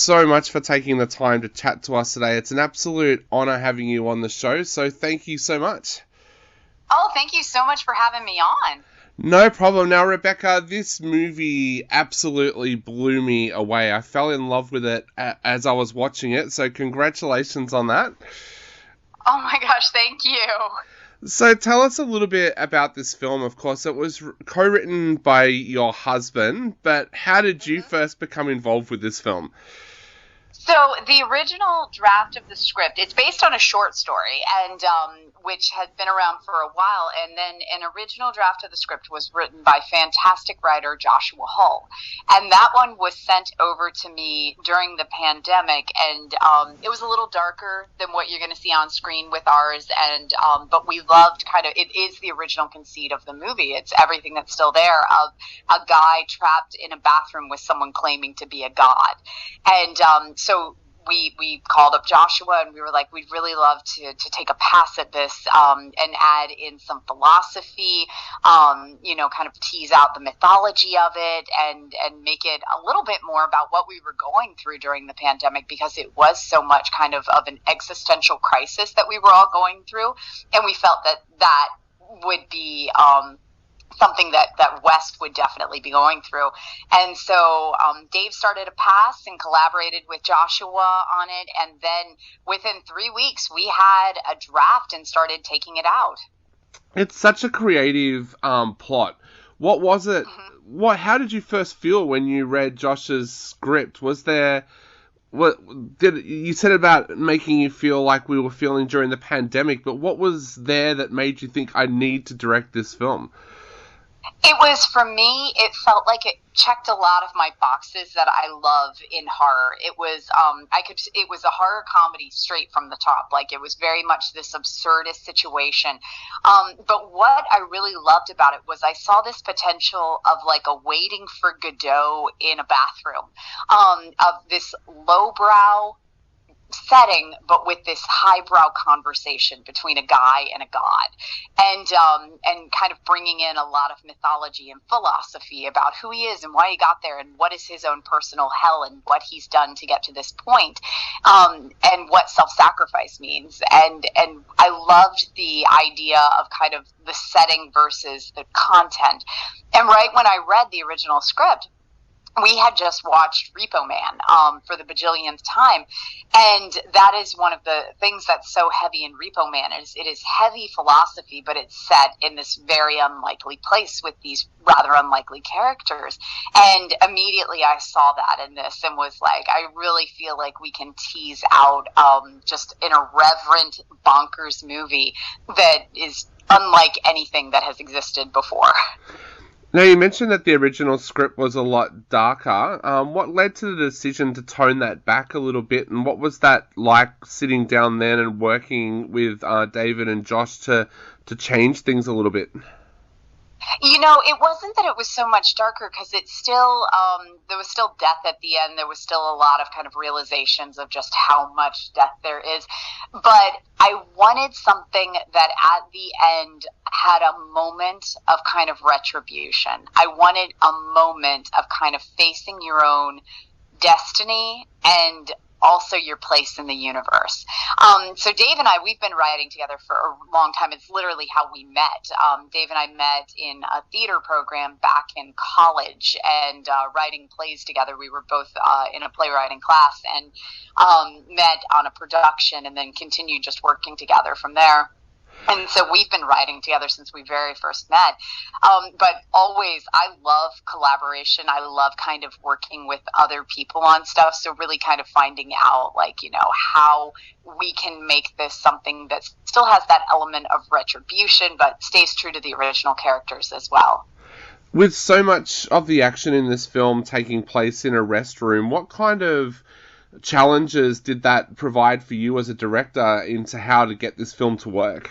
so much for taking the time to chat to us today. It's an absolute honor having you on the show, so thank you so much. Oh, thank you so much for having me on. No problem. Now, Rebekah, this movie absolutely blew me away. I fell in love with it as I was watching it, so congratulations on that. Oh my gosh, thank you. So tell us a little bit about this film. Of course, it was co-written by your husband, but how did you first become involved with this film? So the original draft of the script, it's based on a short story, and which has been around for a while, and then an original draft of the script was written by fantastic writer Joshua Hull, and that one was sent over to me during the pandemic, and it was a little darker than what you're going to see on screen with ours, and but we loved it is the original conceit of the movie. It's everything that's still there of a guy trapped in a bathroom with someone claiming to be a god, and so we called up Joshua and we were like, we'd really love to take a pass at this and add in some philosophy, kind of tease out the mythology of it and make it a little bit more about what we were going through during the pandemic, because it was so much kind of an existential crisis that we were all going through. And we felt that would be something that West would definitely be going through. And so Dave started a pass and collaborated with Joshua on it. And then within 3 weeks, we had a draft and started taking it out. It's such a creative plot. What was it? Mm-hmm. How did you first feel when you read Josh's script? Was there... you said about making you feel like we were feeling during the pandemic, but what was there that made you think I need to direct this film? It was, for me, it felt like it checked a lot of my boxes that I love in horror. It was, it was a horror comedy straight from the top. Like, it was very much this absurdist situation. But what I really loved about it was I saw this potential of like a Waiting for Godot in a bathroom, of this lowbrow setting, but with this highbrow conversation between a guy and a god, and kind of bringing in a lot of mythology and philosophy about who he is and why he got there and what is his own personal hell and what he's done to get to this point, and what self-sacrifice means. And I loved the idea of kind of the setting versus the content. And right when I read the original script, we had just watched Repo Man for the bajillionth time, and that is one of the things that's so heavy in Repo Man. It is heavy philosophy, but it's set in this very unlikely place with these rather unlikely characters. And immediately I saw that in this and was like, I really feel like we can tease out just an irreverent, bonkers movie that is unlike anything that has existed before. Now, you mentioned that the original script was a lot darker. What led to the decision to tone that back a little bit, and what was that like sitting down then and working with David and Josh to change things a little bit? You know, it wasn't that it was so much darker, because it's still, there was still death at the end. There was still a lot of kind of realizations of just how much death there is. But I wanted something that at the end had a moment of kind of retribution. I wanted a moment of kind of facing your own destiny and also your place in the universe. So Dave and I, we've been writing together for a long time. It's literally how we met. Dave and I met in a theater program back in college and writing plays together. We were both in a playwriting class and met on a production and then continued just working together from there. And so we've been writing together since we very first met. But always, I love collaboration. I love kind of working with other people on stuff. So really kind of finding out, like, you know, how we can make this something that still has that element of retribution, but stays true to the original characters as well. With so much of the action in this film taking place in a restroom, what kind of challenges did that provide for you as a director into how to get this film to work?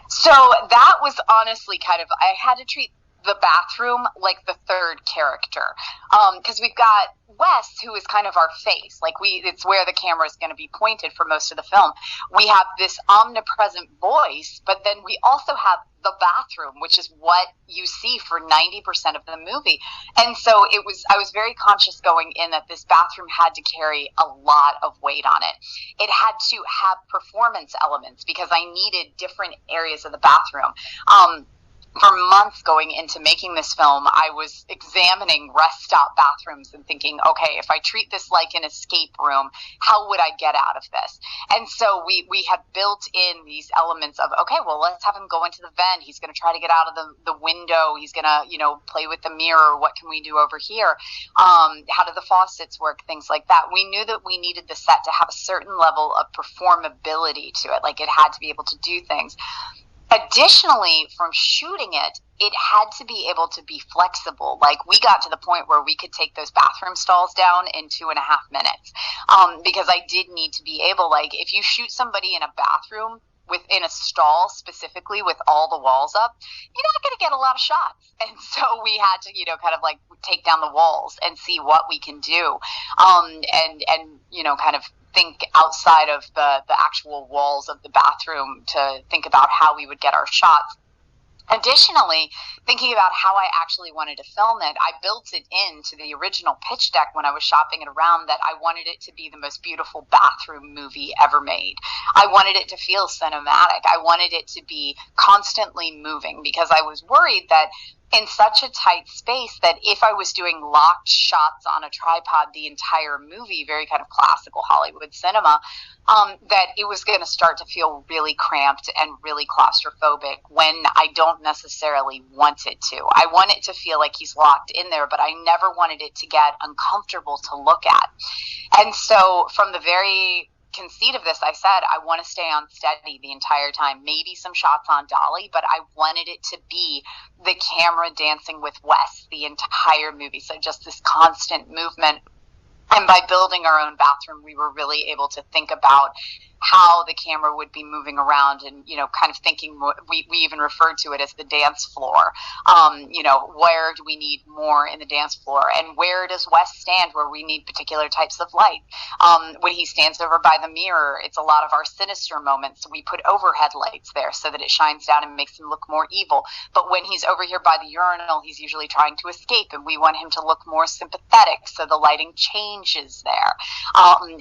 So that was honestly kind of, I had to treat the bathroom like the third character, because we've got Wes, who is kind of our face. Like, it's where the camera is going to be pointed for most of the film. We have this omnipresent voice, but then we also have the bathroom, which is what you see for 90% of the movie. And so I was very conscious going in that this bathroom had to carry a lot of weight on it. It had to have performance elements because I needed different areas of the bathroom. For months going into making this film, I was examining rest stop bathrooms and thinking, okay, if I treat this like an escape room, how would I get out of this? And so we had built in these elements of, okay, well, let's have him go into the vent. He's going to try to get out of the window. He's going to, play with the mirror. What can we do over here? How do the faucets work? Things like that. We knew that we needed the set to have a certain level of performability to it. Like it had to be able to do things. Additionally, from shooting it, it had to be able to be flexible. Like we got to the point where we could take those bathroom stalls down in 2.5 minutes. Because I did need to be able, like if you shoot somebody in a bathroom within a stall specifically with all the walls up, you're not going to get a lot of shots. And so we had to, kind of like take down the walls and see what we can do. Kind of think outside of the actual walls of the bathroom to think about how we would get our shots. Additionally, thinking about how I actually wanted to film it, I built it into the original pitch deck when I was shopping it around that I wanted it to be the most beautiful bathroom movie ever made. I wanted it to feel cinematic. I wanted it to be constantly moving because I was worried that in such a tight space that if I was doing locked shots on a tripod the entire movie, very kind of classical Hollywood cinema, that it was going to start to feel really cramped and really claustrophobic when I don't necessarily want it to. I want it to feel like he's locked in there, but I never wanted it to get uncomfortable to look at. And so from the very conceit of this, I said I want to stay on steady the entire time, maybe some shots on dolly, but I wanted it to be the camera dancing with Wes the entire movie, so just this constant movement. And by building our own bathroom, we were really able to think about how the camera would be moving around and, kind of thinking, we even referred to it as the dance floor. Where do we need more in the dance floor? And where does Wes stand where we need particular types of light? When he stands over by the mirror, it's a lot of our sinister moments. So we put overhead lights there so that it shines down and makes him look more evil. But when he's over here by the urinal, he's usually trying to escape, and we want him to look more sympathetic, so the lighting changes there.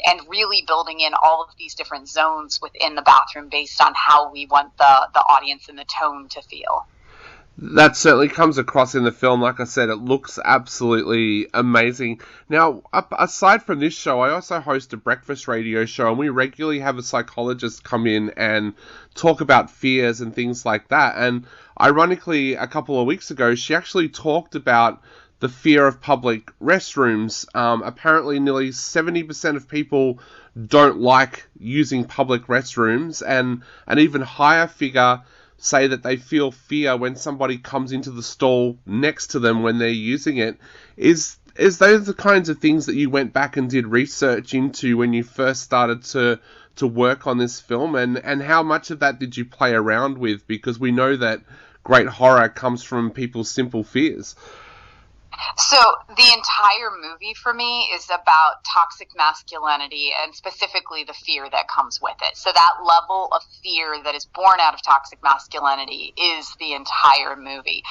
And really building in all of these different zones within the bathroom based on how we want the audience and the tone to feel. That certainly comes across in the film. Like I said, it looks absolutely amazing. Now, aside from this show, I also host a breakfast radio show, and we regularly have a psychologist come in and talk about fears and things like that. And ironically, a couple of weeks ago, she actually talked about the fear of public restrooms. Apparently, nearly 70% of people don't like using public restrooms, and an even higher figure say that they feel fear when somebody comes into the stall next to them when they're using it. Is those the kinds of things that you went back and did research into when you first started to work on this film, and how much of that did you play around with? Because we know that great horror comes from people's simple fears. So the entire movie for me is about toxic masculinity and specifically the fear that comes with it. So that level of fear that is born out of toxic masculinity is the entire movie.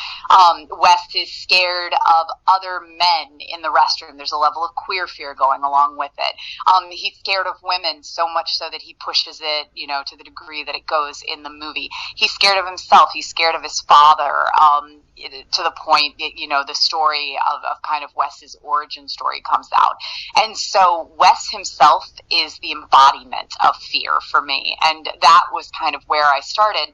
West is scared of other men in the restroom. There's a level of queer fear going along with it. He's scared of women so much so that he pushes it, to the degree that it goes in the movie. He's scared of himself. He's scared of his father. To the point that, the story of kind of Wes's origin story comes out. And so Wes himself is the embodiment of fear for me. And that was kind of where I started.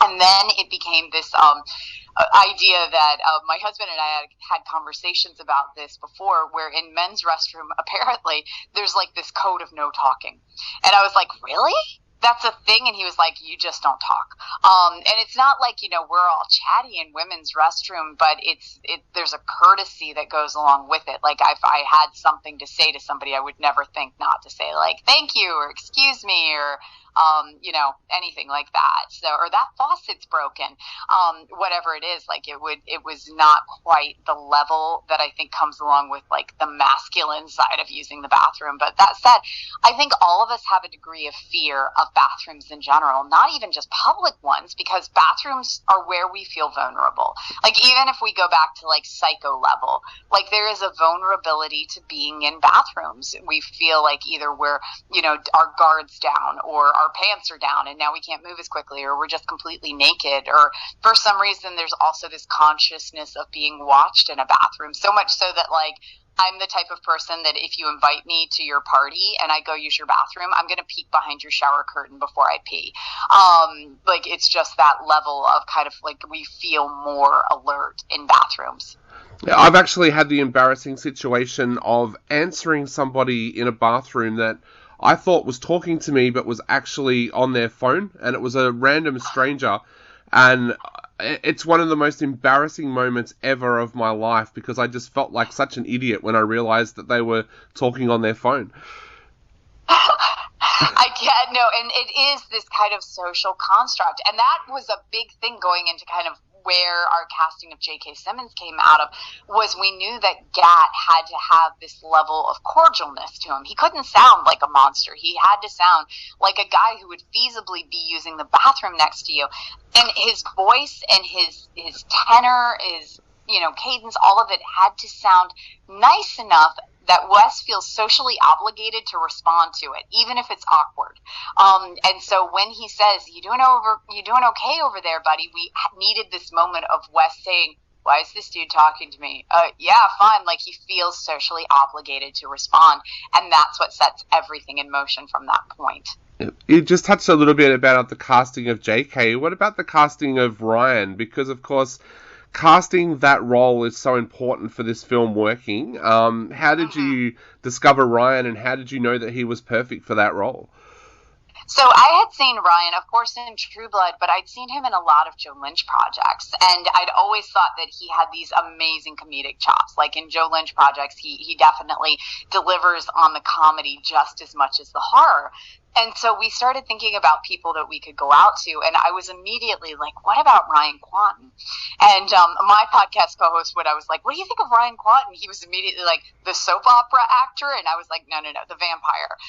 And then it became this idea that my husband and I had conversations about this before, where in men's restroom, apparently, there's like this code of no talking. And I was like, really? That's a thing? And he was like, you just don't talk. And it's not like, we're all chatty in women's restroom, but there's a courtesy that goes along with it. Like if I had something to say to somebody, I would never think not to say like, thank you, or excuse me, or anything like that. So, or that faucet's broken, whatever it is, like it was not quite the level that I think comes along with like the masculine side of using the bathroom. But that said, I think all of us have a degree of fear of bathrooms in general, not even just public ones, because bathrooms are where we feel vulnerable. Like even if we go back to like psycho level, like there is a vulnerability to being in bathrooms. We feel like either we're, our guard's down or our pants are down and now we can't move as quickly, or we're just completely naked, or for some reason there's also this consciousness of being watched in a bathroom, so much so that like I'm the type of person that if you invite me to your party and I go use your bathroom, I'm going to peek behind your shower curtain before I pee. Like it's just that level of kind of like we feel more alert in bathrooms. Yeah, I've actually had the embarrassing situation of answering somebody in a bathroom that I thought was talking to me but was actually on their phone, and it was a random stranger, and it's one of the most embarrassing moments ever of my life because I just felt like such an idiot when I realized that they were talking on their phone. I get, no, and it is this kind of social construct, and that was a big thing going into kind of where our casting of J.K. Simmons came out of, was we knew that Gat had to have this level of cordialness to him. He couldn't sound like a monster. He had to sound like a guy who would feasibly be using the bathroom next to you. And his voice and his tenor, his, cadence, all of it had to sound nice enough that Wes feels socially obligated to respond to it, even if it's awkward. And so when he says, you doing okay over there, buddy? We needed this moment of Wes saying, why is this dude talking to me? Yeah, fine. Like he feels socially obligated to respond. And that's what sets everything in motion from that point. You just touched a little bit about the casting of JK. What about the casting of Ryan? Because, of course, casting that role is so important for this film working. How did you discover Ryan, and how did you know that he was perfect for that role? So I had seen Ryan, of course, in True Blood, but I'd seen him in a lot of Joe Lynch projects, and I'd always thought that he had these amazing comedic chops. Like in Joe Lynch projects, he definitely delivers on the comedy just as much as the horror. And so we started thinking about people that we could go out to, and I was immediately like, what about Ryan Quanten? And my podcast co-host, when I was like, what do you think of Ryan Quanten? He was immediately like, the soap opera actor? And I was like, no, the vampire.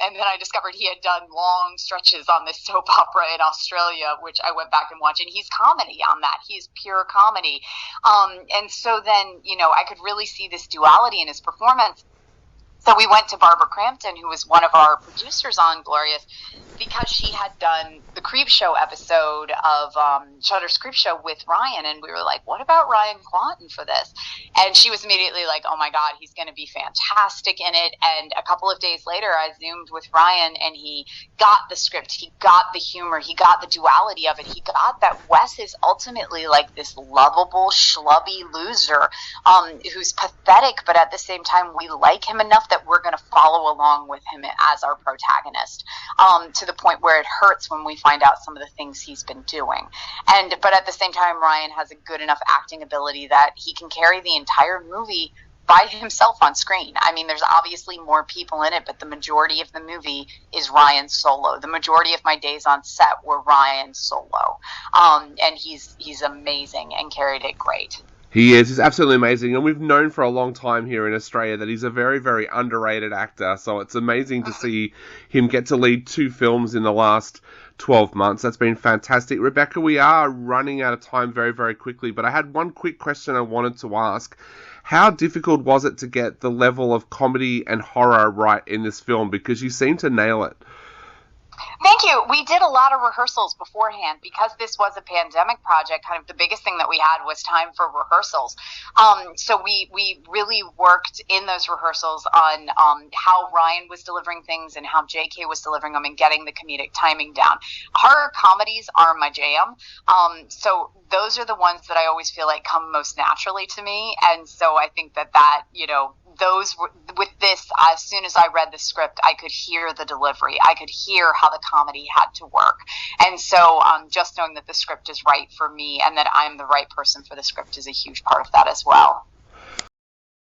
And then I discovered he had done long stretches on this soap opera in Australia, which I went back and watched, and he's comedy on that. He's pure comedy. And so then, I could really see this duality in his performance. So we went to Barbara Crampton, who was one of our producers on Glorious, because she had done the Creep Show episode of Shudder's Creep Show with Ryan, and we were like, what about Ryan Quanten for this? And she was immediately like, oh my God, he's going to be fantastic in it. And a couple of days later, I Zoomed with Ryan, and he got the script, he got the humor, he got the duality of it, he got that Wes is ultimately like this lovable, schlubby loser who's pathetic, but at the same time, we like him enough that we're going to follow along with him as our protagonist, to the point where it hurts when we find out some of the things he's been doing. But at the same time, Ryan has a good enough acting ability that he can carry the entire movie by himself on screen. I mean, there's obviously more people in it, but the majority of the movie is Ryan solo. The majority of my days on set were Ryan solo. And he's amazing and carried it great. He is. He's absolutely amazing. And we've known for a long time here in Australia that he's a very, very underrated actor. So it's amazing to see him get to lead 2 films in the last 12 months. That's been fantastic. Rebekah, we are running out of time very, very quickly, but I had one quick question I wanted to ask. How difficult was it to get the level of comedy and horror right in this film? Because you seem to nail it. Thank you. We did a lot of rehearsals beforehand because this was a pandemic project. Kind of the biggest thing that we had was time for rehearsals. So we really worked in those rehearsals on how Ryan was delivering things and how JK was delivering them and getting the comedic timing down. Horror comedies are my jam. So those are the ones that I always feel like come most naturally to me. And so I think that those with this, as soon as I read the script, I could hear the delivery. I could hear how the comedy had to work. And so just knowing that the script is right for me and that I'm the right person for the script is a huge part of that as well.